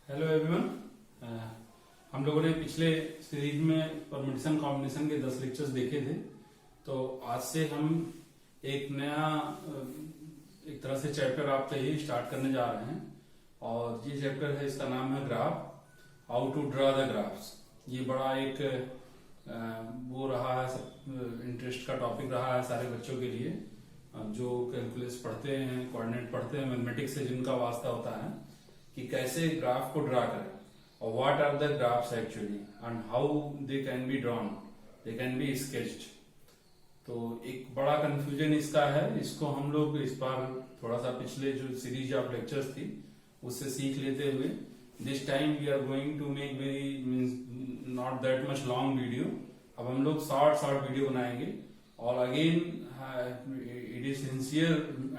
Hello everyone. हम लोगों ने पिछले सीरीज में परम्यूटेशन कॉम्बिनेशन के 10 लेक्चर्स देखे थे। तो आज से हम एक नया एक तरह से चैप्टर आपके लिए स्टार्ट करने जा रहे हैं और ये चैप्टर है, इसका नाम है graph, how to draw the graphs. ये बड़ा एक वो रहा है, इंटरेस्ट का टॉपिक रहा है सारे बच्चों के लिए जो कैलकुलस पढ़ते हैं, कोऑर्डिनेट पढ़ते हैं, मैथमेटिक्स से जिनका वास्ता होता है कि कैसे ग्राफ को ड्रा करें और what are the graphs actually and how they can be drawn, they can be sketched. तो एक बड़ा कंफ्यूजन इसका है। इसको हम लोग इस बार थोड़ा सा पिछले जो सीरीज ऑफ लेक्चर्स थी उससे सीख लेते हुए this time we are going to make very means not that much long video. अब हम लोग शॉर्ट वीडियो बनाएंगे और again it is sincere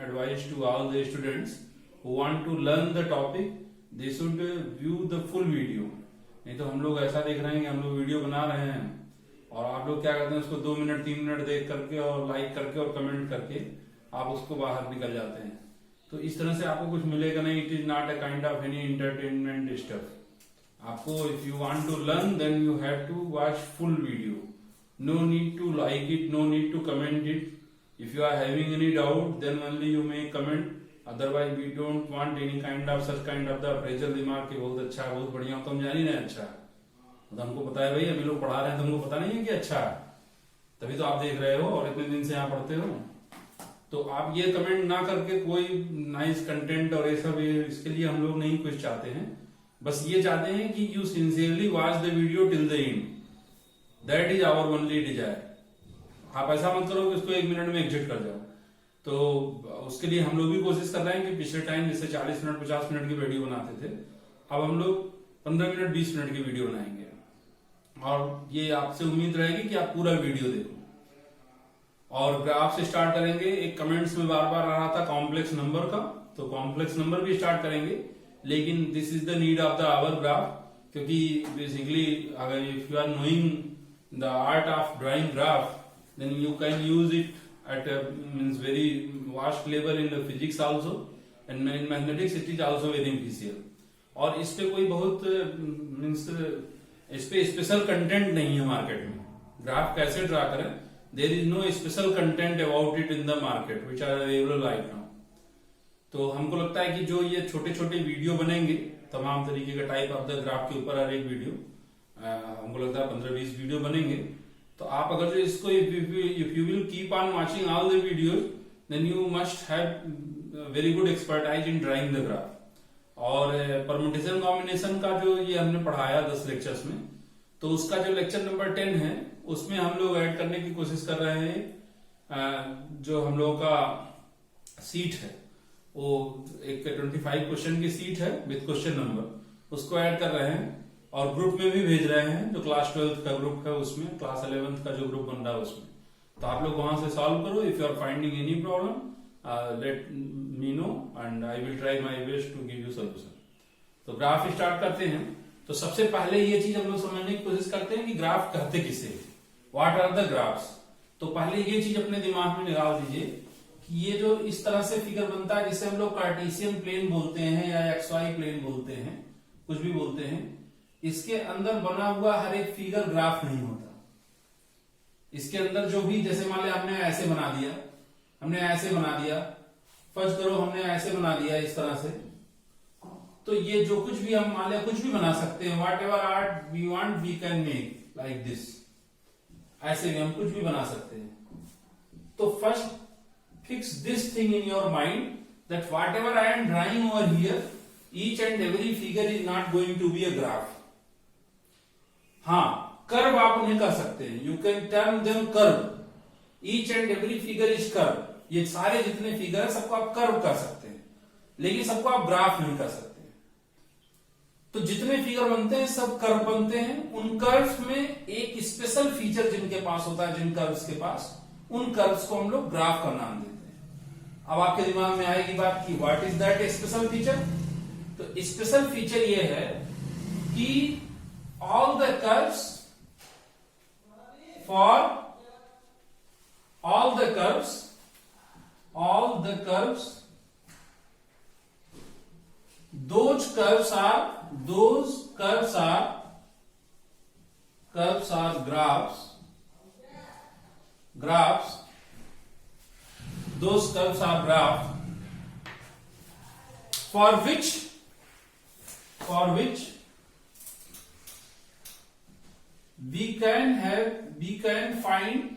advice to all the students who want to learn the topic, they should view the full video। नहीं तो हम लोग ऐसा देख रहे हैं कि हम लोग वीडियो बना रहे हैं और आप लोग क्या करते हैं, उसको 2 मिनट 3 मिनट देख करके और लाइक करके और कमेंट करके आप उसको बाहर निकल जाते हैं। तो इस तरह से आपको कुछ मिलेगा नहीं। It is not a kind of any entertainment stuff. आपको if you want to learn then you have to watch full video. No need to like it, no need to comment it. If you are having any doubt then only you may comment, otherwise we don't want any kind of such kind of the appraisal remark कि बहुत अच्छा है, बहुत बढ़िया। तो हम जान ही नहीं अच्छा है, तो हमको पता है भाई, अभी लोग पढ़ा रहे हैं तो हमको पता नहीं है कि अच्छा है, तभी तो आप देख रहे हो और इतने दिन से यहाँ पढ़ते हो। तो आप ये कमेंट ना करके कोई नाइस कंटेंट और ये सब, इसके लिए हम लोग नहीं कुछ चाहते हैं। बस ये चाहते हैं कि you sincerely watch the video till the end, that is our only desire. आप ऐसा मत करो कि उसको 1 मिनट में एग्जिट कर जाओ। तो उसके लिए हम लोग भी कोशिश कर रहे हैं कि पिछले टाइम जैसे 40 मिनट 50 मिनट की वीडियो बनाते थे, अब हम लोग 15 मिनट 20 मिनट की वीडियो बनाएंगे और ये आपसे उम्मीद रहेगी कि आप पूरा वीडियो देखो। और ग्राफ से स्टार्ट करेंगे। एक कमेंट्स में बार बार आ रहा था कॉम्प्लेक्स नंबर का, तो कॉम्प्लेक्स नंबर भी स्टार्ट करेंगे, लेकिन this is the need of the hour graph. क्योंकि बेसिकली अगर if you are knowing the art of drawing graph then you can use it at a means very vast level in the physics also and in mathematics it is also very beneficial। और इस पे कोई बहुत means इस पे special content नहीं है market में। ग्राफ कैसे ड्रा करें, there is no special content about it in the market which are available right now. तो हमको लगता है कि जो ये छोटे छोटे वीडियो बनेंगे तमाम तरीके का टाइप ऑफ द ग्राफ के ऊपर हर एक वीडियो, हमको लगता है 15-20 वीडियो बनेंगे। तो आप अगर जो इसको if you will keep on watching all the videos then you must have very good expertise in drawing the graph. और परम्यूटेशन कॉम्बिनेशन का जो ये हमने पढ़ाया 10 लेक्चर्स में, तो उसका जो लेक्चर नंबर 10 है उसमें हम लोग ऐड करने की कोशिश कर रहे हैं। जो हम लोगों का सीट है वो एक 25 क्वेश्चन की सीट है विद क्वेश्चन नंबर, उसको ऐड कर रहे हैं और ग्रुप में भी भेज रहे हैं। जो क्लास 12th का ग्रुप है उसमें, क्लास 11th का जो ग्रुप बन रहा है उसमें, तो आप लोग वहां से सॉल्व करो। If you are finding any problem let me know and I will try my best to give you solution. तो ग्राफ स्टार्ट करते हैं। तो सबसे पहले ये चीज हम लोग समझने की कोशिश करते हैं कि ग्राफ कहते किसे, व्हाट आर द ग्राफ्स। तो पहले ये चीज अपने दिमाग में निकाल दीजिए कि ये जो इस तरह से फिगर बनता है जिसे हम लोग कार्टेशियन प्लेन बोलते हैं या XY प्लेन बोलते हैं, कुछ भी बोलते हैं, इसके अंदर बना हुआ हर एक फिगर ग्राफ नहीं होता। इसके अंदर जो भी, जैसे मान लिया हमने ऐसे बना दिया, हमने ऐसे बना दिया, फर्स्ट करो हमने ऐसे बना दिया इस तरह से, तो ये जो कुछ भी हम मान लिया कुछ भी बना सकते हैं, whatever art we want we can make like this. ऐसे भी हम कुछ भी बना सकते हैं। तो first fix this thing in your mind that whatever I am drawing over here, each and every figure is not going to be a graph. हाँ, कर्व आप उन्हें कर सकते हैं, you can turn them curve. Each and every figure is curve. ये सारे जितने figure है सबको आप कर्व कर सकते हैं, लेकिन सबको आप ग्राफ नहीं कर सकते। तो जितने फिगर बनते हैं सब कर्व बनते हैं। उन कर्व्स में एक स्पेशल फीचर जिनके पास होता है, जिन कर्व्स के पास, उन कर्व्स को हम लोग ग्राफ का नाम देते हैं। अब आपके दिमाग में आएगी बात कि what is that special feature. तो स्पेशल फीचर ये है कि all the curves for all the curves those curves are graphs, those curves are graphs for which we cannot find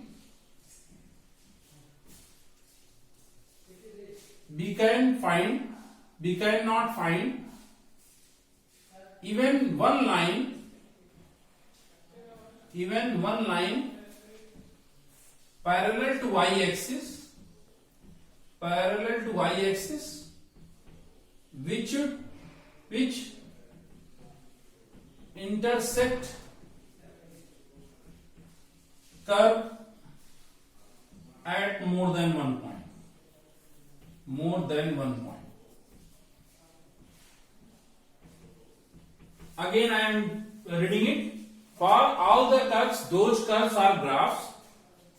even one line parallel to y-axis which intersect curve at more than one point. Again I am reading it. For all the curves, those curves are graphs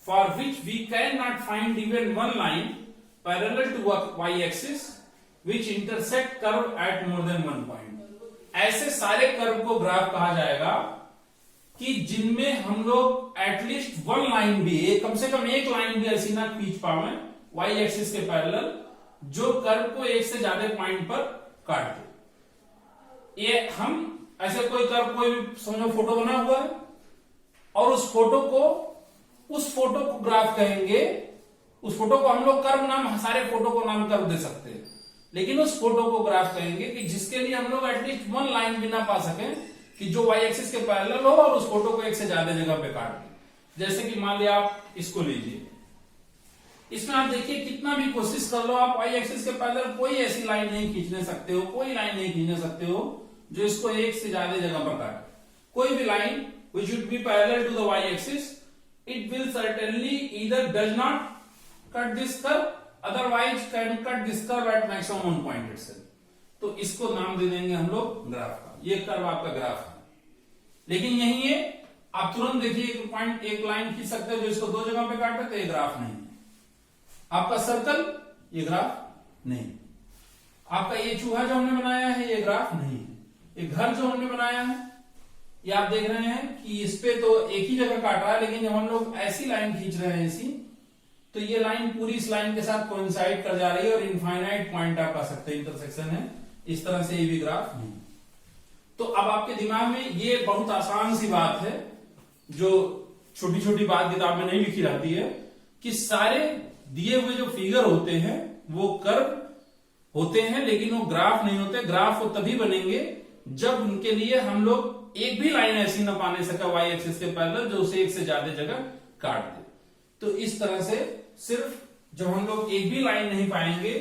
for which we cannot find even one line parallel to y-axis which intersect curve at more than one point. ऐसे सारे curve को graph कहा जाएगा कि जिनमें हम लोग at least one line भी, कम से कम एक लाइन भी ऐसी ना खींच पावे वाई एक्सिस के पैरेलल जो कर्व को एक से ज्यादा पॉइंट पर काट दे। ये हम ऐसे कोई कर्व, कोई भी समझो फोटो बना हुआ है और उस फोटो को ग्राफ कहेंगे। उस फोटो को हम लोग कर्व नाम, सारे फोटो को नाम कर्व दे सकते हैं, लेकिन उस फोटो को ग्राफ कहेंगे कि जिसके लिए हम लोग एटलीस्ट वन लाइन भी ना पा सके कि जो वाई एक्सिस के पैरेलल हो और उस फोटो को एक से ज्यादा जगह पे काट दे। जैसे कि मान लिया आप इसको लीजिए, इसमें आप देखिए कितना भी कोशिश कर लो आप वाई एक्सिस के पैरेलल कोई ऐसी लाइन नहीं खींचने सकते हो, कोई लाइन नहीं खींचने सकते हो जो इसको एक से ज्यादा जगह पर काटे। कोई भी line which should be parallel to the y-axis, it will certainly either does not cut this curve, otherwise can cut this curve at maximum one point itself. तो इसको नाम दे देंगे हम लोग ग्राफ का। ये कर्व आपका ग्राफ है, लेकिन यही है आप तुरंत देखिए एक लाइन खींच सकते हो जो इसको दो जगह पे काटे, तो ये ग्राफ नहीं है। आपका सर्कल, ये ग्राफ नहीं। आपका ये चूहा जो हमने बनाया है, ये ग्राफ नहीं है। ये घर जो हमने बनाया है, ये आप देख रहे हैं कि इस पे तो एक ही जगह काट रहा है, लेकिन जब हम लोग ऐसी लाइन खींच रहे हैं ऐसी, तो ये लाइन पूरी इस लाइन के साथ कोइंसाइड कर जा रही है और इनफाइनाइट पॉइंट आप कह सकते हैं, इंटरसेक्शन है। इस तरह से ये भी ग्राफ नहीं। तो अब आपके दिमाग में ये बहुत आसान सी बात है जो छोटी छोटी बात किताब में नहीं लिखी रहती है कि सारे दिए हुए जो फिगर होते हैं वो कर्व होते हैं, लेकिन वो ग्राफ नहीं होते। ग्राफ वो तभी बनेंगे जब उनके लिए हम लोग एक भी लाइन ऐसी न पाने सका वाई एक्सिस के पैरेलल जो उसे एक से ज्यादा जगह काट दे। तो इस तरह से सिर्फ जब हम लोग एक भी लाइन नहीं पाएंगे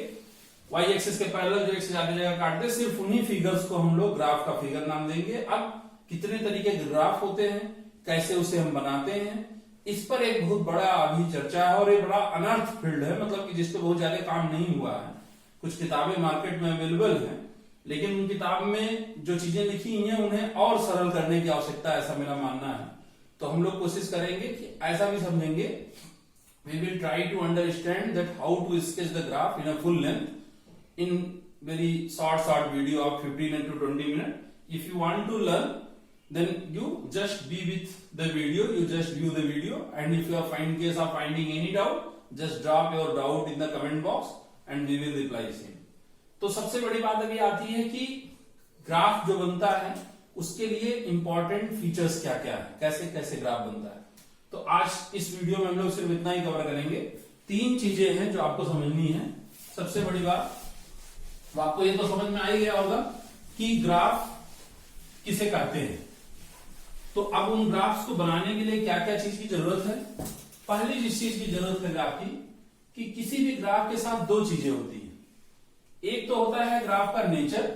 वाई एक्सिस के पैरेलल जो एक से ज्यादा जगह काट दे, सिर्फ उन्हीं फिगर्स को हम लोग ग्राफ का फिगर नाम देंगे। अब कितने तरीके के ग्राफ होते हैं, कैसे उसे हम बनाते हैं, इस पर एक बहुत बड़ा अभी चर्चा है और एक बड़ा अनर्थ फील्ड है, मतलब कि जिस पे बहुत ज्यादा काम नहीं हुआ है। कुछ किताबें मार्केट में अवेलेबल हैं, लेकिन उन किताब में जो चीजें लिखी हुई हैं उन्हें और सरल करने की आवश्यकता है, ऐसा मेरा मानना है। तो हम लोग कोशिश करेंगे कि ऐसा भी समझेंगे। We will try to understand that how to sketch the graph in a full length in very short video of 15 to 20 minutes. If you want to learn, then you just be with the video, you just view the video, and if you are in case of finding any doubt, just drop your doubt in the comment box and we will reply same. तो सबसे बड़ी बात अभी आती है कि graph जो बनता है उसके लिए इंपॉर्टेंट फीचर्स क्या क्या है, कैसे कैसे ग्राफ बनता है। तो आज इस वीडियो में हम लोग सिर्फ इतना ही कवर करेंगे। 3 चीजें हैं जो आपको समझनी है। सबसे बड़ी बात, आपको ये तो समझ में आ ही गया होगा कि ग्राफ किसे कहते हैं। तो अब उन ग्राफ्स को बनाने के लिए क्या क्या चीज की जरूरत है। पहली जिस चीज की जरूरत है ग्राफ की, कि किसी भी ग्राफ के साथ 2 चीजें होती है। एक तो होता है ग्राफ का नेचर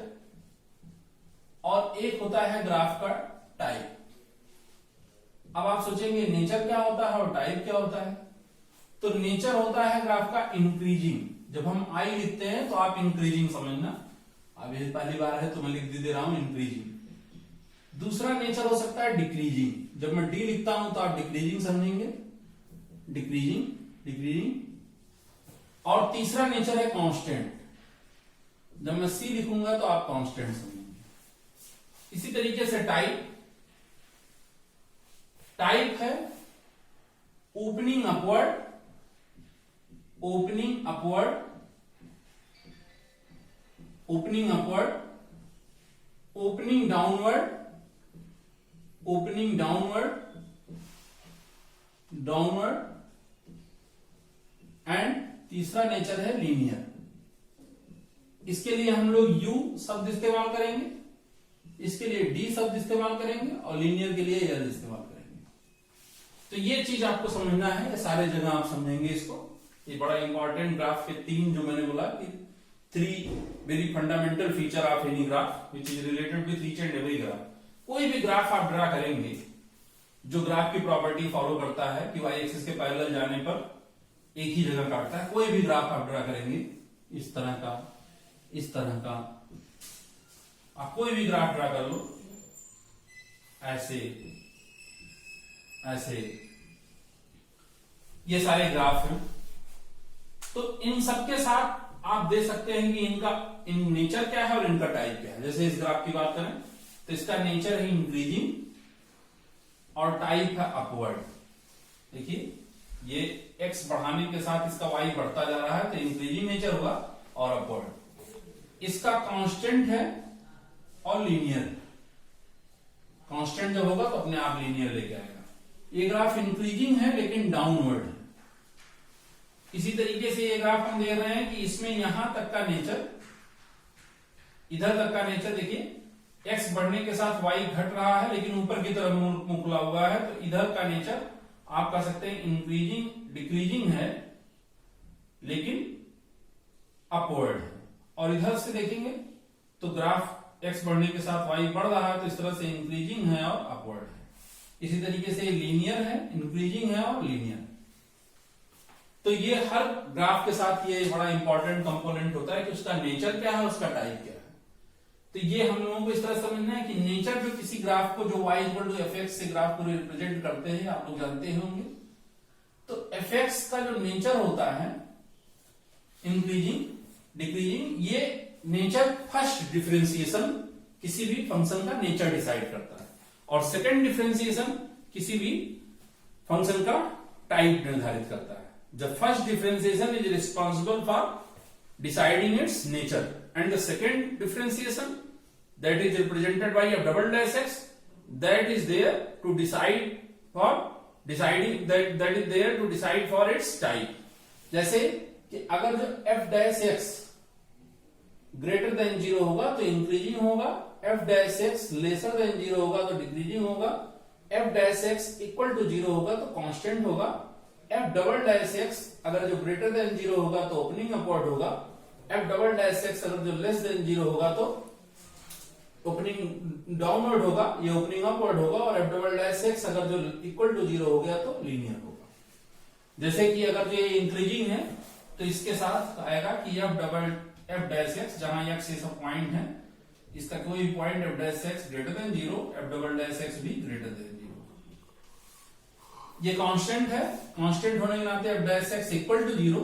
और एक होता है ग्राफ का टाइप। अब आप सोचेंगे नेचर क्या होता है और टाइप क्या होता है। तो नेचर होता है ग्राफ का इंक्रीजिंग। जब हम आई लिखते हैं तो आप इंक्रीजिंग समझना। अब ये पहली बार है तो मैं लिख दे रहा हूं इंक्रीजिंग। दूसरा नेचर हो सकता है डिक्रीजिंग। जब मैं डी लिखता हूं तो आप डिक्रीजिंग समझेंगे, डिक्रीजिंग डिक्रीजिंग। और तीसरा नेचर है कांस्टेंट। जब मैं सी लिखूंगा तो आप कांस्टेंट समझेंगे। इसी तरीके से टाइप है opening upward, opening upward, opening upward, opening downward, opening downward, downward, and तीसरा नेचर है लीनियर। इसके लिए हम लोग यू शब्द इस्तेमाल करेंगे, इसके लिए डी शब्द इस्तेमाल करेंगे और लीनियर के लिए एल इस्तेमाल करेंगे। तो ये चीज आपको समझना है, ये सारे जगह आप समझेंगे इसको। ये बड़ा इंपॉर्टेंट ग्राफ के तीन जो मैंने बोला कि 3 very fundamental feature of any graph which is related with each and every graph. कोई भी ग्राफ आप ड्रा करेंगे जो ग्राफ की प्रॉपर्टी फॉलो करता है कि वाई एक्सिस के पैरेलल जाने पर एक ही जगह काटता है, कोई भी ग्राफ आप ड्रा करेंगे इस तरह का, इस तरह का, आप कोई भी ग्राफ ड्रा कर लो, ऐसे ऐसे, ये सारे ग्राफ हैं। तो इन सबके साथ आप दे सकते हैं कि इनका इन नेचर क्या है और इनका टाइप क्या है। जैसे इस ग्राफ की बात करें तो इसका नेचर है इंक्रीजिंग और टाइप है अपवर्ड। देखिए ये x बढ़ाने के साथ इसका y बढ़ता जा रहा है तो इंक्रीजिंग नेचर होगा और अपवर्ड। इसका कांस्टेंट है और लीनियर। कांस्टेंट जब होगा तो अपने आप लीनियर लेके आएगा। ये ग्राफ इंक्रीजिंग है लेकिन डाउनवर्ड है। इसी तरीके से ये ग्राफ हम देख रहे हैं कि इसमें यहां तक का नेचर, इधर तक का नेचर देखिए x बढ़ने के साथ y घट रहा है लेकिन ऊपर की तरफ मुंह खुला हुआ है, तो इधर का नेचर आप कह सकते हैं इंक्रीजिंग डिक्रीजिंग है लेकिन अपवर्ड है। और इधर से देखेंगे तो ग्राफ x बढ़ने के साथ y बढ़ रहा है तो इस तरह से इंक्रीजिंग है और अपवर्ड है। इसी तरीके से लीनियर है, इंक्रीजिंग है और लीनियर। तो ये हर ग्राफ के साथ ये बड़ा इंपॉर्टेंट कंपोनेंट होता है कि उसका नेचर क्या है, उसका टाइप क्या है। तो ये हम लोगों को इस तरह समझना है कि नेचर जो किसी ग्राफ को जो y इक्वल टू fx से ग्राफ को रिप्रेजेंट करते हैं, आप लोग जानते होंगे। तो fx का जो नेचर होता है इंक्रीजिंग डिक्रीजिंग, ये नेचर फर्स्ट डिफरेंशिएशन किसी भी फंक्शन का नेचर डिसाइड करता है और सेकंड डिफरेंशिएशन किसी भी फंक्शन का टाइप निर्धारित करता है। The first differentiation is responsible for deciding its nature, and the second differentiation that is represented by a double dash x that is there to decide for deciding that is there to decide for its type. जैसे कि अगर जो f dash x greater than 0 होगा तो increasing होगा, f dash x lesser than 0 होगा तो decreasing होगा, f dash x equal to 0 होगा तो कांस्टेंट होगा, f डबल डैश x अगर जो ग्रेटर देन 0 होगा तो ओपनिंग अपवर्ड होगा, f डबल डैश x अगर जो लेस देन 0 होगा तो ओपनिंग डाउनवर्ड होगा, ये ओपनिंग अपवर्ड होगा, और f डबल डैश x अगर जो इक्वल टू 0 हो गया तो लीनियर होगा। जैसे कि अगर ये इंक्रीजिंग है तो इसके साथ आएगा कि f डैश x, जहां x ये सब पॉइंट है, इसका कोई point f dash x greater than 0, f double dash x भी ग्रेटर देन 0। ये कांस्टेंट है, कांस्टेंट होने के नाते f dash x equal to 0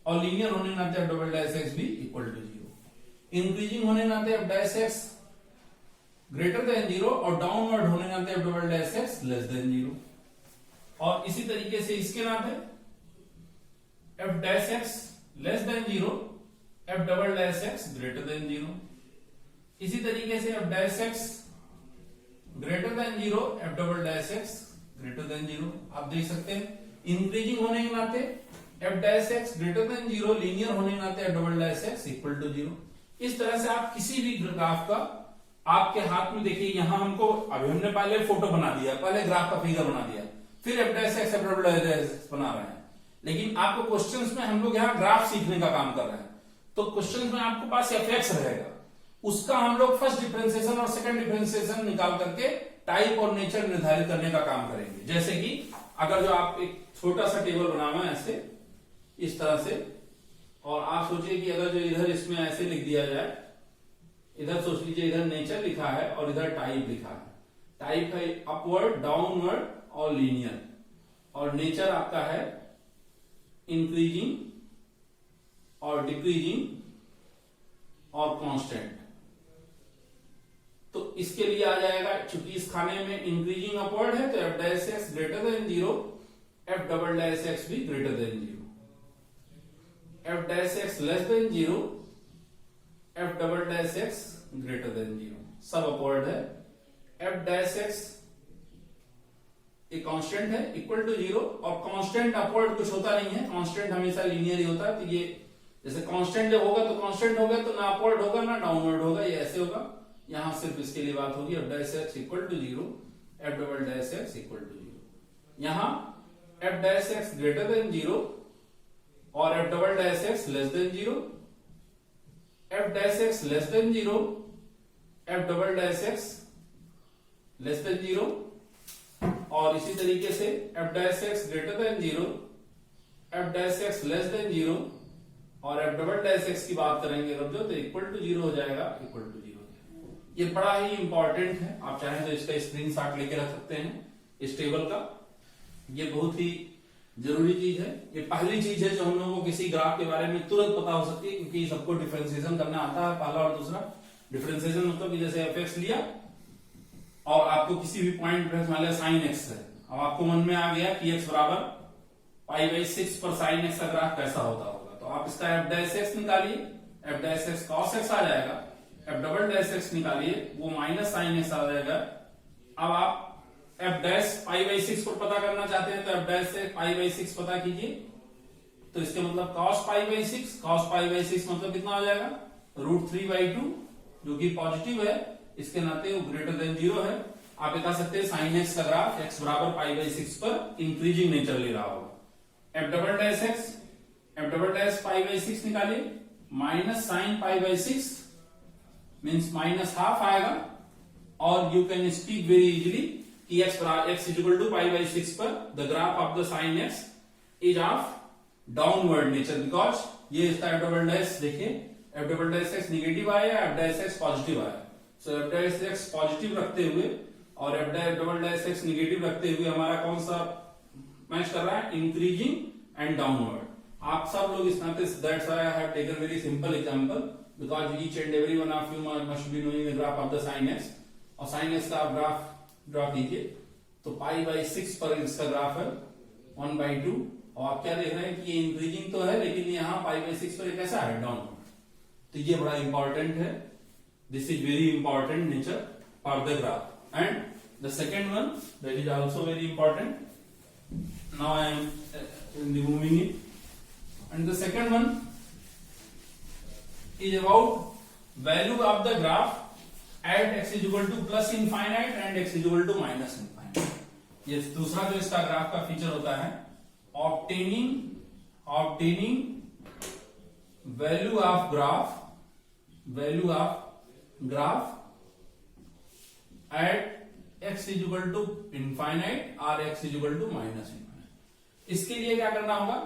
और लीनियर होने के नाते f डबल डैश x भी इक्वल टू 0। इंक्रीजिंग होने के नाते f dash x greater than 0 और डाउनवर्ड होने के नाते f double dash x less than 0। और इसी तरीके से इसके नाते f dash x less than 0, f double dash x greater than 0। इसी तरीके से f dash x greater than 0, f double dash x greater than 0। आप देख सकते हैं इंक्रीजिंग होने के नाते f dash x greater than 0, linear होने के नाते f double dash x equal to 0। इस तरह से आप किसी भी ग्राफ का आपके हाथ में देखिए, यहां हमको अभी हमने पहले फोटो बना दिया, पहले ग्राफ का फिगर बना दिया, फिर f dash x f double dash x बना रहे हैं। लेकिन आपको क्वेश्चंस में हम लोग यहाँ ग्राफ सीखने का काम कर रहे हैं, तो क्वेश्चंस में आपके पास fx रहेगा, उसका हम लोग फर्स्ट डिफरेंशिएशन और सेकंड डिफरेंशिएशन निकाल करके टाइप और नेचर निर्धारित करने का काम करेंगे। जैसे कि अगर जो आप एक छोटा सा टेबल बना हुआ है ऐसे इस तरह से, और आप सोचिए कि अगर जो इधर इसमें ऐसे लिख दिया जाए, इधर सोच लीजिए इधर नेचर लिखा है और इधर टाइप लिखा है। टाइप है अपवर्ड, डाउनवर्ड और लीनियर, और नेचर आपका है इंक्रीजिंग और डिक्रीजिंग और कांस्टेंट। तो इसके लिए आ जाएगा, चूंकि इस खाने में इंक्रीजिंग अपवर्ड है तो F dash x greater than 0, F double dash X भी greater than 0, F dash x less than 0, F double dash x greater than 0, सब अपवर्ड है। एफ डैश एक्स एक कांस्टेंट है इक्वल टू 0, और constant upward कुछ होता नहीं है, कांस्टेंट हमेशा लीनियर ही होता है। तो ये जैसे कांस्टेंट जब होगा तो कांस्टेंट होगा तो ना अपवर्ड होगा ना डाउनवर्ड होगा, ये ऐसे होगा। यहां सिर्फ इसके लिए बात होगी f dash x equal to 0, F double dash x equal to 0। यहां f dash x greater than 0 और f double dash x less than 0, F dash x less than 0, F double dash x less than 0, और इसी तरीके से f dash x greater than 0, F dash x less than 0, और f double dash x की बात करेंगे अगर जो, तो इक्वल टू 0 हो जाएगा, इक्वल टू 0 हो जाएगा। ये बड़ा ही इंपॉर्टेंट है, आप चाहें तो इसका स्क्रीनशॉट लेके रख सकते हैं इस टेबल का। ये बहुत ही जरूरी चीज है, ये पहली चीज है जो हम लोगों को किसी ग्राफ के बारे में तुरंत पता हो सकती है, क्योंकि सबको डिफरेंशिएशन करना आता है, पहला और दूसरा। डिफरेंशिएशन मतलब कि जैसे एफ एक्स लिया और आपको किसी भी पॉइंट पर मान लिया साइन एक्स है, अब आपको मन में आ गया कि एक्स बराबर π/6 पर साइन एक्स का ग्राफ कैसा होता होगा, तो आप इसका एफ डैश एक्स निकालिए, F dash X cos X आ जाएगा, एफ डबल डैश एक्स निकालिए वो माइनस साइन एक्स आ जाएगा। अब आप एफ डैश π/6 को पता करना चाहते हैं तो एफ डैश से π/6 पता कीजिए, तो इसके मतलब cos π/6, cos π/6 मतलब कितना हो जाएगा, √3/2, जो कि पॉजिटिव है, इसके नाते वो ग्रेटर देन 0 है। आप बता सकते हैं साइन एक्स का ग्राफ एक्स बराबर π/6 पर इंक्रीजिंग नेचर ले रहा होगा। F double dash X, F double dash π/6 निकालिए, minus sine π/6 means minus half आएगा, और you can speak very easily कि x इज इक्वल टू π/6 पर the graph of the sine X is of downward nature, because ये इसका F double dash देखिए, F double dash X negative आया, F dash x positive आया। सो F dash x positive रखते हुए और f double dash X negative रखते हुए हमारा कौन सा मैच कर रहा है, इंक्रीजिंग एंड डाउनवर्ड। आप सब लोग इस नाते, that's why I have taken very simple example, because each and every one of you must be knowing the graph of the sine x, और साइन एक्स का आप ग्राफ ड्रॉ कीजिए, तो π/6 पर इसका ग्राफ है 1/2, और आप क्या देख रहे हैं कि ये इंक्रीजिंग तो है, लेकिन यहाँ π/6 पर कैसा है, डाउनवर्ड। तो ये बड़ा इंपॉर्टेंट है, this is very important nature for the graph. And the second one that is also very important, now I am removing it, and the second one is about value of the graph at x is equal to plus infinite and x is equal to minus infinite। ये दूसरा जो इसका graph का feature होता है, obtaining value of graph at x is equal to infinite or x is equal to minus infinite। इसके लिए क्या करना होगा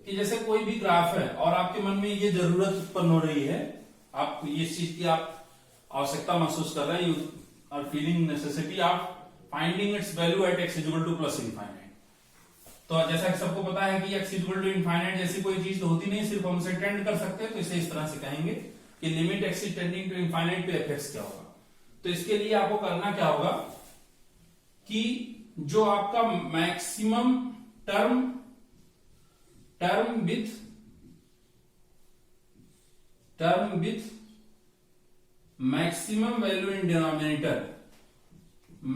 कि जैसे कोई भी ग्राफ है और आपके मन में ये जरूरत उत्पन्न हो रही है, आप ये चीज की आप आवश्यकता महसूस कर रहे हैं, you are feeling necessity of finding its value at x equal to plus infinite. तो जैसा कि सबको पता है कि x इक्वल टू इनफाइनाइट जैसी कोई चीज तो होती नहीं, सिर्फ हम उसे टेंड कर सकते हैं, तो इसे इस तरह से कहेंगे कि limit x is tending to infinite पे fx क्या होगा। तो इसके लिए आपको करना क्या होगा कि जो आपका maximum term with maximum value in denominator,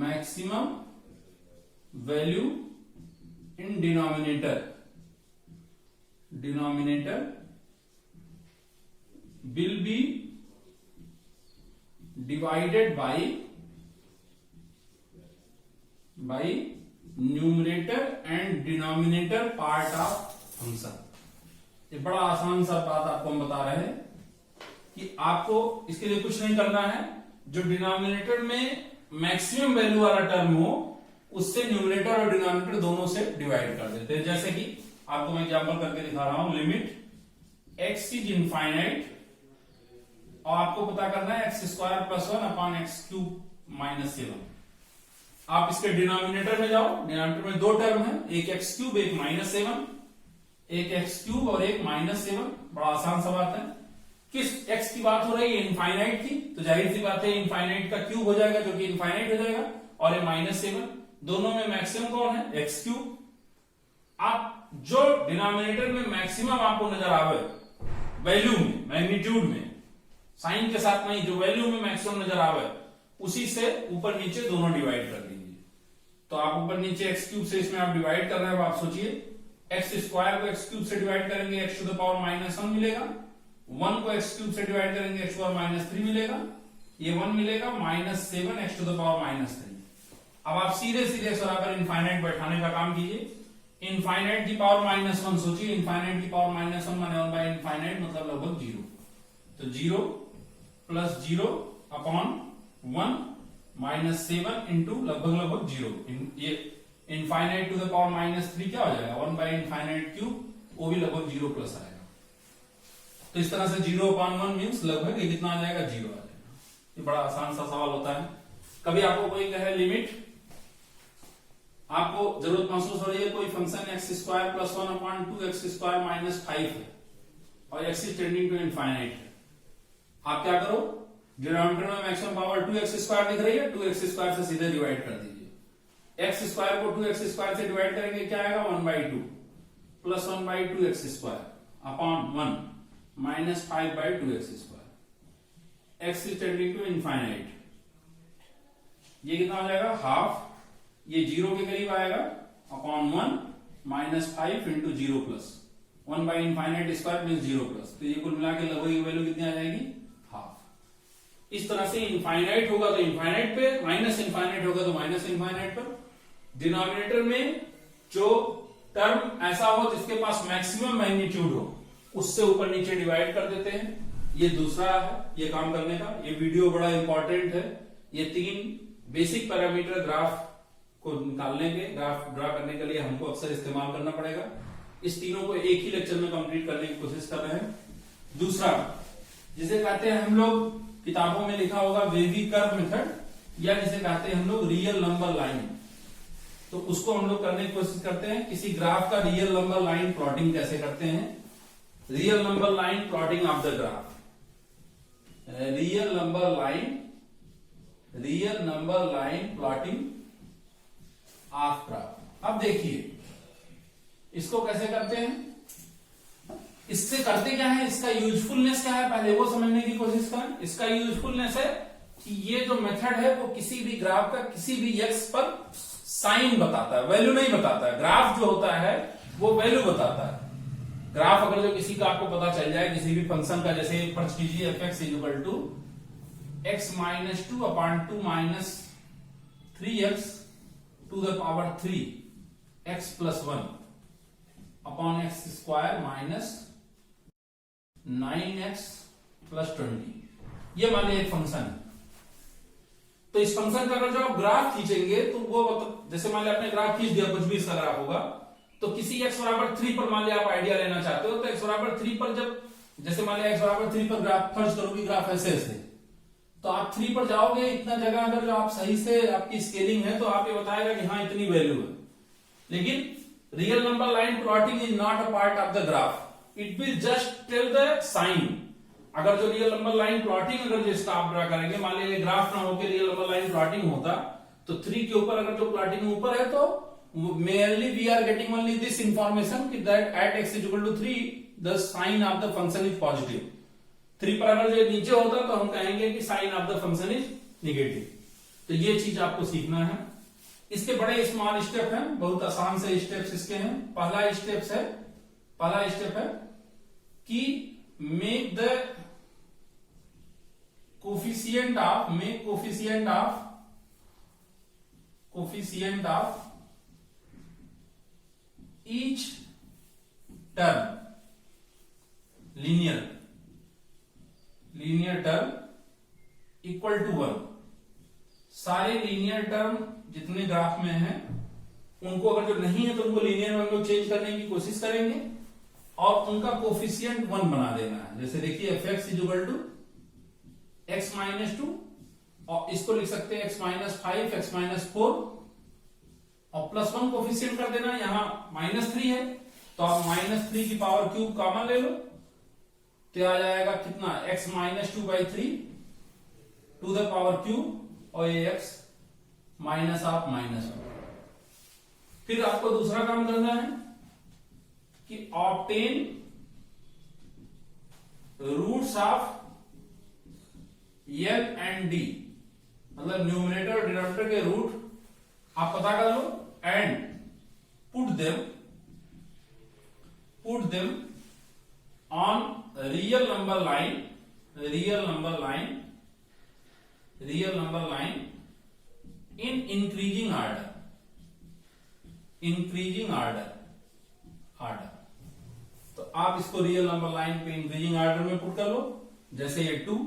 maximum value in denominator will be divided by numerator and denominator part of function। ये बड़ा आसान सा बात आपको हम बता रहे हैं कि आपको इसके लिए कुछ नहीं करना है, जो डिनोमिनेटर में मैक्सिमम वैल्यू वाला टर्म हो उससे न्यूमरेटर और डिनोमिनेटर दोनों से डिवाइड कर देते हैं। जैसे कि आपको मैं एग्जांपल करके दिखा रहा हूं, लिमिट x इज इनफाइनाइट, और आपको पता करना है x² + 1 अपॉन x³ - 7। आप इसके डिनोमिनेटर में जाओ, डिनोमिनेटर में दो टर्म है, एक x³, एक -7, एक x³ और एक -7, बड़ा आसान सा बात है। किस x की बात हो रही है? इनफाइनाइट की। तो जाहिर सी बात है इनफाइनाइट का क्यूब हो जाएगा जो कि इनफाइनाइट हो जाएगा, और ये -7, दोनों में मैक्सिमम कौन है? X cube. आप जो डिनोमिनेटर में मैक्सिमम आपको नजर आवे वैल्यू में, मैग्नीट्यूड में, साइन के साथ नहीं, जो वैल्यू में मैक्सिमम नजर आवे उसी से ऊपर नीचे दोनों डिवाइड कर दीजिए। तो आप ऊपर नीचे एक्स क्यूब से इसमें आप डिवाइड कर रहे हैं, आप सोचिए एक्स स्क्वायर को एक्स क्यूब से डिवाइड करेंगे एक्स टू द पावर -1 मिलेगा, 1 को एक्स क्यूब से डिवाइड करेंगे एक्स टू द पावर -3 मिलेगा, ये 1 मिलेगा, -7 एक्स टू द पावर -3। अब आप सीधे सीधे बराबर इनफाइनाइट बैठाने का काम कीजिए। इनफाइनाइट की पावर -1 सोचिए, इनफाइनाइट की पावर -1 माने 1 बाय इनफाइनाइट मतलब लगभग 0। तो 0 प्लस 0 अपॉन 1 -7 इंटू लगभग 0। ये इनफाइनाइट टू द पावर -3 क्या हो जाएगा? 1 बाय इनफाइनाइट क्यूब, वो भी लगभग 0 प्लस आएगा। तो इस तरह से 0 अपॉन 1 मीन्स लगभग ये कितना आ जाएगा? 0 आ जाएगा। ये बड़ा आसान सा सवाल होता है। कभी आपको कोई कहे लिमिट, आपको जरूरत महसूस हो रही है कोई function x square plus 1 upon 2 x square -5 है और x is tending to infinite है, आप क्या करो? डिनोमिनेटर में मैक्सिमम पावर 2x स्क्वायर दिख रही है, 2x स्क्वायर से सीधे डिवाइड कर दीजिए। x स्क्वायर को 2x स्क्वायर से डिवाइड करेंगे क्या आएगा? 1/2 plus 1/2x square upon 1 -5/2x square. x is tending to infinite, ये कितना हो जाएगा? हाफ, ये 0 के करीब आएगा, upon 1 -5 into 0 plus 1 by infinite square mean 0 plus. तो ये कुल मिला के लगभग की वैल्यू कितनी आ जाएगी? हाफ। इस तरह से इनफाइनाइट होगा तो इनफाइनाइट पे, माइनस इनफाइनाइट होगा तो माइनस इनफाइनाइट पर। डिनोमिनेटर में जो टर्म ऐसा हो जिसके पास मैक्सिमम मैग्नीट्यूड हो उससे ऊपर नीचे डिवाइड कर देते हैं। ये दूसरा है ये काम करने का। ये वीडियो बड़ा इंपॉर्टेंट है। ये 3 बेसिक पैरामीटर ग्राफ को निकालने के, ग्राफ ड्रा करने के लिए हमको अक्सर इस्तेमाल करना पड़ेगा। इस तीनों को एक ही लेक्चर में कंप्लीट करने की कोशिश कर रहे हैं। दूसरा जिसे कहते हैं हम लोग, किताबों में लिखा होगा वेवी कर्व मेथड, या जिसे कहते हैं हम लोग रियल नंबर लाइन, तो उसको हम लोग करने की कोशिश करते हैं। किसी ग्राफ का रियल नंबर लाइन प्लॉटिंग कैसे करते हैं? Real number line plotting of the graph, real number line plotting of graph. अब देखिए इसको कैसे करते हैं, इससे करते क्या है, इसका यूजफुलनेस क्या है, पहले वो समझने की कोशिश करें। इसका यूजफुलनेस है कि ये जो मेथड है वो किसी भी ग्राफ का किसी भी एक्स पर साइन बताता है, वैल्यू नहीं बताता है। ग्राफ जो होता है वो वैल्यू बताता है। ग्राफ अगर जो किसी का आपको पता चल जाए किसी भी फंक्शन का, जैसे फर्ज कीजिए f(x = x - 2 upon 2 - 3x to the power 3 x + 1 upon x square minus 9x + 20। ये मान लीजिए एक फंक्शन है। तो इस फंक्शन का अगर जो आप ग्राफ खींचेंगे तो वो जैसे मान लिया आपने ग्राफ खींच दिया, कुछ भी इसका ग्राफ होगा, तो किसी x = 3 पर मान लिया आप आइडिया लेना चाहते हो, तो x = 3 पर जब, जैसे मान लिया x = 3 पर ग्राफ फर्ज करोगे, ग्राफ ऐसे तो आप 3 पर जाओगे, इतना जगह अगर जो आप सही से आपकी स्केलिंग है तो आप ये बताएगा कि हाँ इतनी वैल्यू है। लेकिन real number line plotting is not a part of the graph, it will just tell the sign. अगर जो रियल नंबर लाइन प्लॉटिंग अगर जो इसका आप ड्रा करेंगे, मान लीजिए ग्राफ ना होकर रियल नंबर लाइन प्लॉटिंग होता तो 3 के ऊपर अगर जो प्लॉटिंग ऊपर है तो merely we are getting only this information that at x = 3 the sign of the function is positive। 3 पर अगर जो नीचे होता तो हम कहेंगे कि sign of the function is negative. तो ये चीज आपको सीखना है। इसके बड़े स्मॉल स्टेप हैं, बहुत आसान से स्टेप्स इसके हैं। पहला स्टेप है कि make the coefficient of each term linear term equal to 1। सारे लीनियर टर्म जितने ग्राफ में हैं उनको अगर जो नहीं है तो उनको लीनियर में हम लोग चेंज करने की कोशिश करेंगे और उनका कोफिशिएंट 1 बना देना है। जैसे देखिए f(x = x - 2 और इसको लिख सकते हैं x - 5 x - 4 और +1 कोफिशिएंट कर देना। यहां -3 है तो आप -3 की पावर क्यूब कॉमन ले लो, तो आ जाएगा कितना, x minus 2/3 to the power q, और ये x माइनस ऑफ -1। फिर आपको दूसरा काम करना है कि obtain roots of L and D, मतलब न्यूमरेटर और डिनोमिनेटर के रूट आप पता कर लो, and put them on real number line in increasing order. तो आप इसको रियल नंबर लाइन पे इंक्रीजिंग ऑर्डर में पुट कर लो, जैसे ये 2,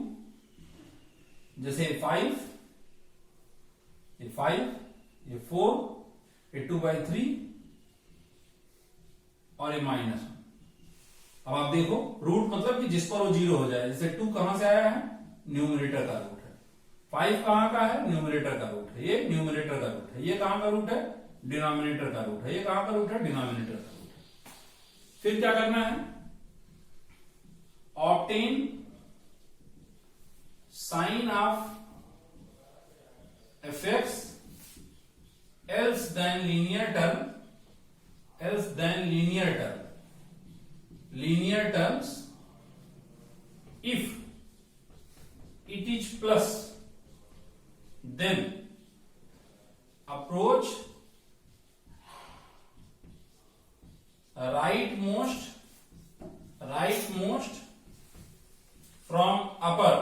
जैसे ये 5, ये 4, ये 2/3 और ये -1। अब आप देखो रूट मतलब कि जिस पर वो 0 हो जाए, जैसे 2 कहां से आया है, न्यूमरेटर का रूट है। 5 कहां का है, न्यूमरेटर का रूट है, ये न्यूमरेटर का रूट है। ये कहां का रूट है, डिनोमिनेटर का रूट है। ये कहां का रूट है, डिनोमिनेटर का रूट है। फिर क्या करना है, obtain sign of fx else than linear terms if it is plus, then approach rightmost from upper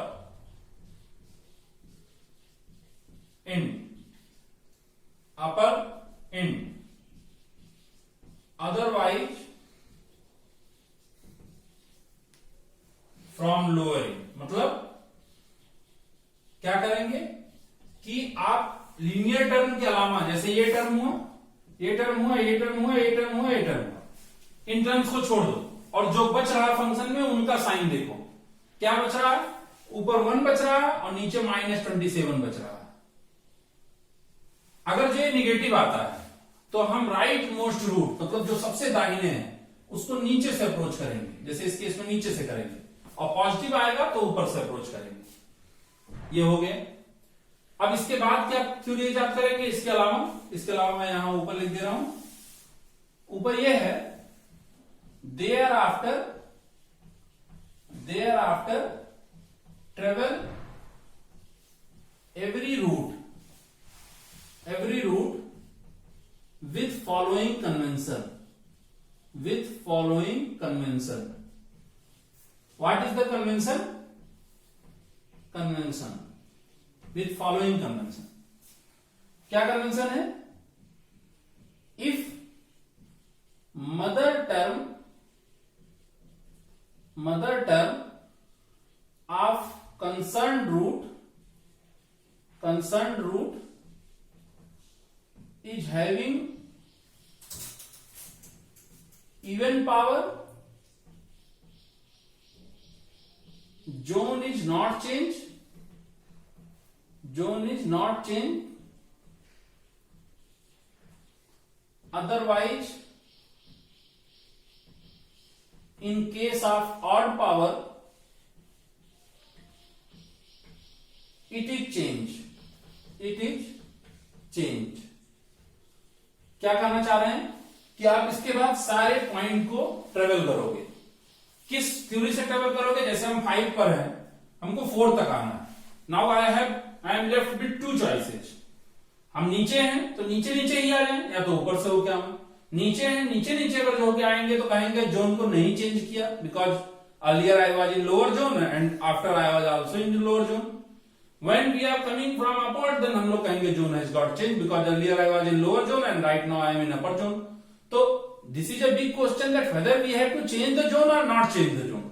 end, otherwise from lower end। मतलब क्या करेंगे कि आप लीनियर टर्म के अलावा, जैसे ये टर्म हुआ, ये टर्म हुआ, ये टर्म हुआ, ये टर्म हुआ, ये टर्म हुआ, इन टर्म्स को छोड़ दो और जो बच रहा है फंक्शन में उनका साइन देखो। क्या बच रहा है, ऊपर 1 बच रहा है और नीचे -27 बच रहा है। अगर जो निगेटिव आता है तो हम राइट मोस्ट रूट, मतलब जो सबसे दाहिने हैं, उसको नीचे से अप्रोच करेंगे, जैसे इस केस में नीचे से करेंगे, और पॉजिटिव आएगा तो ऊपर से अप्रोच करेंगे। ये हो गया। अब इसके बाद क्या थ्योरी याद करेंगे, इसके अलावा मैं यहां ऊपर लिख दे रहा हूं, ऊपर ये है, there after travel every root with following convention. What is the convention? With following convention. क्या convention है? If mother term of concerned root is having even power, zone is not changed, otherwise in case of odd power it is changed। क्या कहना चाह रहे हैं कि आप इसके बाद सारे पॉइंट को ट्रेवल करोगे। किस थ्योरी से ट्रेवल करोगे, जैसे हम 5 पर हैं, हमको 4 तक आना है। Now I am left with 2 choices. हम नीचे हैं तो नीचे ही आ जाए, या तो ऊपर से होके आए। नीचे हैं, नीचे अगर होके आएंगे तो कहेंगे जोन को नहीं चेंज किया, because earlier I was in lower zone and after I was also in lower zone. When we are coming from upward, then हम लोग कहेंगे zone has got changed because earlier I was in lower zone and right now I am in upper zone. So this is a big question that whether we have to change the zone or not change the zone.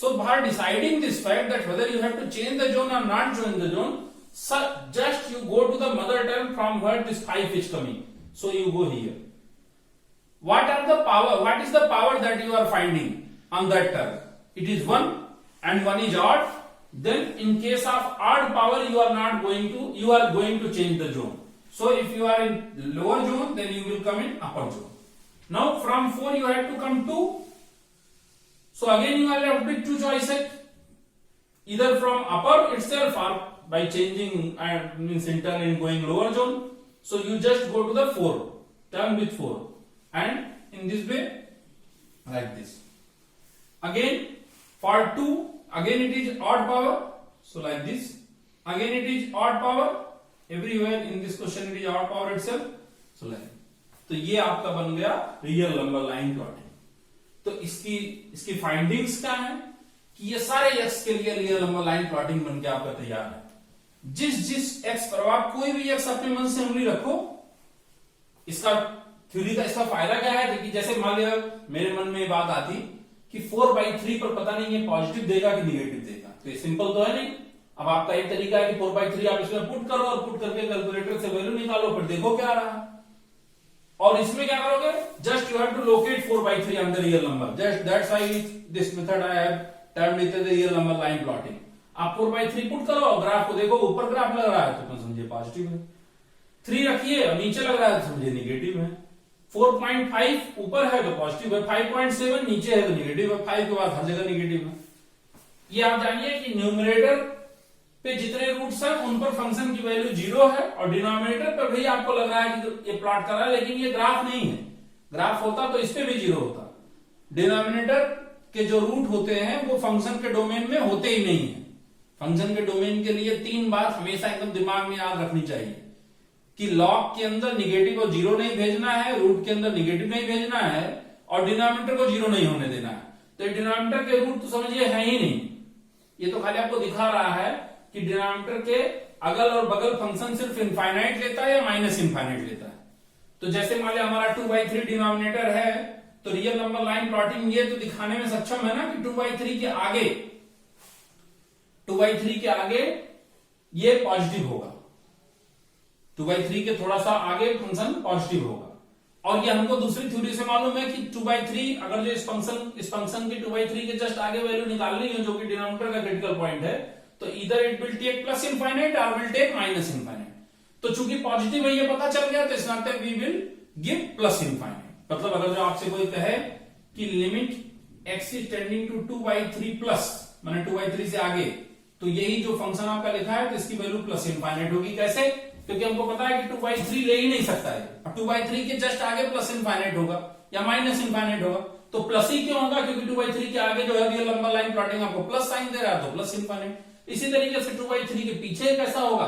So by deciding this fact that whether you have to change the zone or not change the zone, just you go to the mother term from where this 5 is coming. So you go here. What is the power that you are finding on that term? It is 1 and 1 is odd. Then in case of odd power you are going to change the zone. So if you are in lower zone, then you will come in upper zone. Now from 4 you have to come to, So again you are left with two choices, either from upper itself or by changing means interval in going lower zone. So you just go to the 4 term with 4 and in this way like this. Again for 2 again it is odd power, so like this. Again it is odd power, everywhere in this question it is odd power itself, so like. तो ये आपका बन गया real number line plotting. तो इसकी findings क्या है कि ये सारे एक्स के लिए रियल नंबर लाइन प्लॉटिंग बन के आपका तैयार है। जिस एक्स पर आप कोई भी एक्स अपने मन से उंगली रखो, इसका थ्योरी का इसका फायदा क्या है कि जैसे मान लिया मेरे मन में ये बात आती कि 4/3 पर पता नहीं ये पॉजिटिव देगा कि निगेटिव देगा, तो ये सिंपल तो है नहीं। अब आपका एक तरीका है कि 4/3 आप इसमें पुट करो और पुट करके कैलकुलेटर से वैल्यू निकालो, फिर देखो क्या रहा। और इसमें क्या करोगे, just you have to locate 4/3 on the real number, just that's why this method I have termed it the real number line plotting. आप 4/3 पुट करो और ग्राफ को देखो, ऊपर ग्राफ लग रहा है तो समझिए पॉजिटिव है, 3 रखिए और नीचे लग रहा है तो समझिए निगेटिव है, 4.5 ऊपर है तो पॉजिटिव है, 5.7 नीचे है तो निगेटिव है, 5 के बाद हर जगह निगेटिव है। ये आप जानिए कि न्यूमरेटर पे जितने रूट्स हैं उन पर फंक्शन की वैल्यू 0 है और डिनोमिनेटर पर भी आपको लग रहा है कि ये प्लॉट कर रहा है, लेकिन ये ग्राफ नहीं है। ग्राफ होता तो इस पे भी 0 होता। डिनोमिनेटर के जो रूट होते हैं वो फंक्शन के डोमेन में होते ही नहीं है। फंक्शन के डोमेन के लिए 3 बात हमेशा एकदम दिमाग में याद रखनी चाहिए कि लॉग के अंदर निगेटिव और 0 नहीं भेजना है, रूट के अंदर निगेटिव नहीं भेजना है और डिनोमिनेटर को 0 नहीं होने देना है। तो डिनोमिनेटर के रूट तो समझिए है ही नहीं, ये तो खाली आपको दिखा रहा है कि डिनोमिनेटर के अगल और बगल फंक्शन सिर्फ इनफाइनाइट लेता है या माइनस इनफाइनाइट लेता है। तो जैसे मान लिया हमारा 2/3 डिनोमिनेटर है, तो रियल नंबर लाइन प्लॉटिंग ये तो दिखाने में सक्षम है ना कि 2/3 के आगे 2/3 के आगे ये पॉजिटिव होगा, 2/3 के थोड़ा सा आगे फंक्शन पॉजिटिव होगा। और ये हमको दूसरी थ्योरी से मालूम है कि 2/3 अगर जो इस फंक्शन के 2/3 के जस्ट आगे वैल्यू निकालनी है जो कि डिनोमिनेटर का क्रिटिकल पॉइंट है, तो इधर it will take plus infinite और विल टेक माइनस इनफाइनाइट। तो चूंकि पॉजिटिव है ये पता चल गया, तो इसका मतलब we will give plus infinite. मतलब अगर जो आपसे कोई कहे कि limit x is tending to 2/3 plus माने 2/3 से आगे, तो यही जो फंक्शन आपका लिखा है तो इसकी वैल्यू प्लस इनफाइनाइट होगी। कैसे? क्योंकि हमको पता है कि 2/3 ले ही नहीं सकता है और 2/3 के जस्ट आगे प्लस इनफाइनाइट होगा या माइनस इनफाइनाइट होगा। तो प्लस ही क्यों होगा? क्योंकि 2/3 के आगे जो है रियल नंबर लाइन प्लॉटिंग आपको प्लस साइन दे रहा है, तो प्लस इनफाइनाइट। इसी तरीके से 2/3 के पीछे कैसा होगा?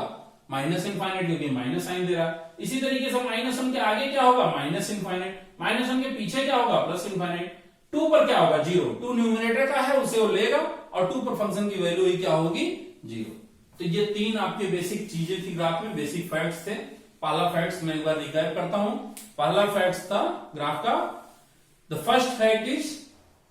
माइनस इनफाइनाइट, क्योंकि माइनस साइन दे रहा है। इसी तरीके से माइनस 1 के आगे क्या होगा? Minus infinite. माइनस 1 के पीछे क्या होगा? Plus infinite. 2 पर क्या होगा? 0। 2 न्यूमरेटर का है, उसे वो लेगा और 2 पर फंक्शन की वैल्यू ही क्या होगी? 0। तो ये 3 आपके बेसिक चीजें थी ग्राफ में, बेसिक फैक्ट्स थे। पहला फैक्ट्स मैं एक बार रिकैप करता हूं। पहला फैक्ट्स था ग्राफ का, द फर्स्ट फैक्ट इज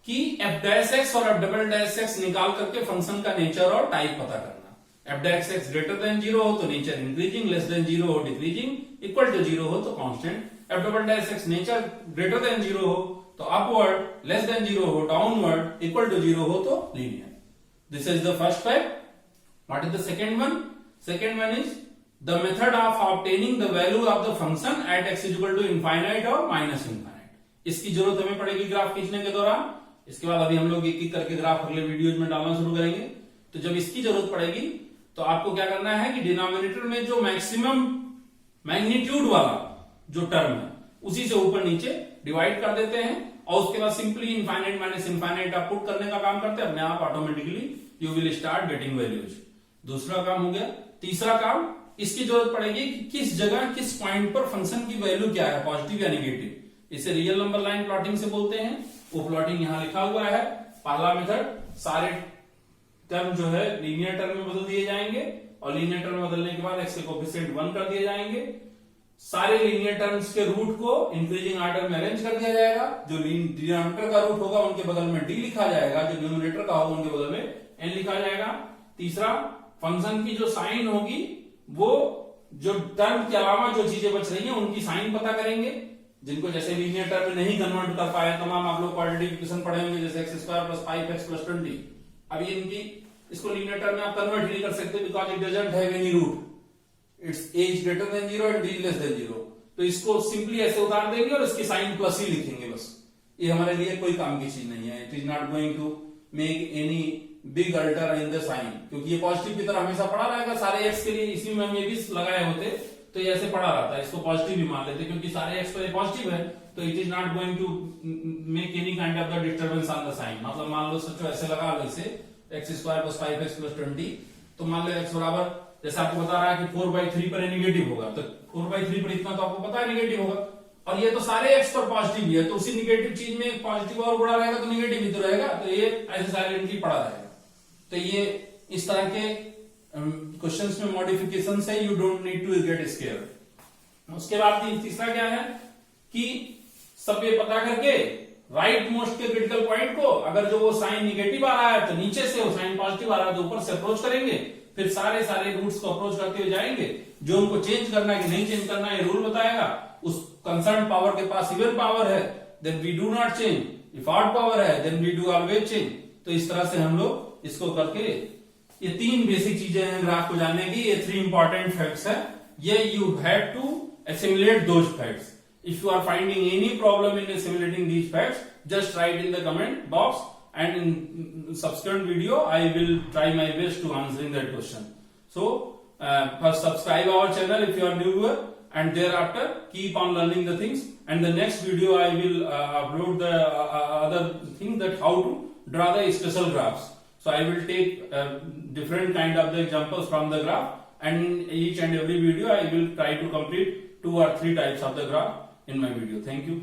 कि f' और f" निकाल करके फंक्शन का नेचर और टाइप पता करना। f' ग्रेटर देन 0 हो तो नेचर इंक्रीजिंग, लेस देन 0 हो डिक्रीजिंग, इक्वल टू 0 हो तो constant. f" nature greater than 0 हो तो अपवर्ड, लेस देन 0 हो डाउनवर्ड, इक्वल टू 0 हो तो linear. This is the first fact. What is the second one? Second one is the method of obtaining the value of the function at x is equal to infinite or minus infinite। इसकी जरूरत हमें पड़ेगी graph खींचने के दौरान। इसके बाद अभी हम लोग एक एक करके ग्राफ अगले वीडियोज में डालना शुरू करेंगे। तो जब इसकी जरूरत पड़ेगी तो आपको क्या करना है कि डिनोमिनेटर में जो मैक्सिमम मैग्नीट्यूड वाला जो टर्म है उसी से ऊपर नीचे डिवाइड कर देते हैं और उसके बाद सिंपली इनफाइनाइट माइनस इनफाइनाइट आप पुट करने का काम करते हैं, अपने आप automatically you will start getting values. दूसरा काम हो गया। तीसरा काम, इसकी जरूरत पड़ेगी कि किस जगह किस पॉइंट पर फंक्शन की वैल्यू क्या है, पॉजिटिव या नेगेटिव। इसे रियल नंबर लाइन प्लॉटिंग से बोलते हैं। वो प्लॉटिंग यहां लिखा हुआ है। पहला मेथड, सारे टर्म जो है लीनियर टर्म में बदल दिए जाएंगे और लीनियर टर्म में बदलने के बाद एक्स के कोएफिशिएंट 1 कर दिए जाएंगे। सारे लीनियर टर्म्स के रूट को इंक्रीजिंग ऑर्डर में अरेंज कर दिया जाएगा। जो डिनोमिनेटर का रूट होगा उनके बगल में d लिखा जाएगा, जो न्यूमरेटर का होगा उनके बगल में n लिखा जाएगा। तीसरा, फंक्शन की जो साइन होगी वो जो टर्म के अलावा जो चीजें बच रही हैं उनकी साइन पता करेंगे, जिनको जैसे लीनियर टर्म में नहीं कन्वर्ट कर पाए तमाम आप लोग क्वाड्रेटिक इक्वेशन पढ़े होंगे, जैसे x² + 5x + 20। अभी इनकी इसको लीनियर टर्म में आप कन्वर्ट ही नहीं कर सकते because it doesn't have any root, it's as greater than 0 and d less than 0। तो इसको सिंपली ऐसे उतार देंगे और इसकी साइन प्लस ही लिखेंगे बस। ये हमारे लिए कोई काम की चीज नहीं है। It is not going to make any big alter in the sign, क्योंकि ये पॉजिटिव की तरह हमेशा पड़ा रहेगा सारे एक्स के लिए। इसी में हम ये भी लगाए होते तो ये ऐसे पड़ा रहता है, इसको पॉजिटिव भी मान लेते क्योंकि सारे एक्स पर ये पॉजिटिव है, तो it is not going to make any kind of the disturbance on the sign. मतलब मान लो सोचो ऐसे लगा लो इसे x square plus 5x plus 20, तो मान लो x बराबर, जैसे आपको बता रहा है कि 4/3 पर निगेटिव होगा, तो 4/3 पर इतना तो आपको पता है निगेटिव होगा, और ये तो सारे x पर पॉजिटिव भी है, तो उसी निगेटिव चीज में एक पॉजिटिव और गुणा रहेगा तो निगेटिव भी तो रहेगा, तो ये ऐसे साइलेंटली पड़ा रहेगा। तो ये इस तरह के क्वेश्चंस में मॉडिफिकेशन है, you don't need to get scare. उसके बाद तीसरा क्या है कि सब ये पता करके राइट मोस्ट के क्रिटिकल पॉइंट को, अगर जो वो साइन निगेटिव आ रहा है तो नीचे से, वो साइन पॉजिटिव आ रहा है तो ऊपर से अप्रोच करेंगे, फिर सारे रूट्स को अप्रोच करते हुए जाएंगे। जो उनको चेंज करना है कि नहीं चेंज करना है ये रूल बताएगा। उस कंसर्न पावर के पास इवन पावर है then we do not change, if odd power है then we do always change. तो इस तरह से हम लोग इसको करके, ये 3 बेसिक चीजें हैं ग्राफ को जानने की, ये 3 इंपॉर्टेंट फैक्ट्स है। ये you have to assimilate those facts. If you are finding any problem in assimilating these facts, just write in the comment box, and in subsequent video I will try my best to answering that question. So first subscribe our channel if you are new, and thereafter keep on learning the things, and the next video I will upload the other thing, that how to draw the special graphs. So I will take different kind of the examples from the graph, and in each and every video I will try to complete 2 or 3 types of the graph in my video. Thank you.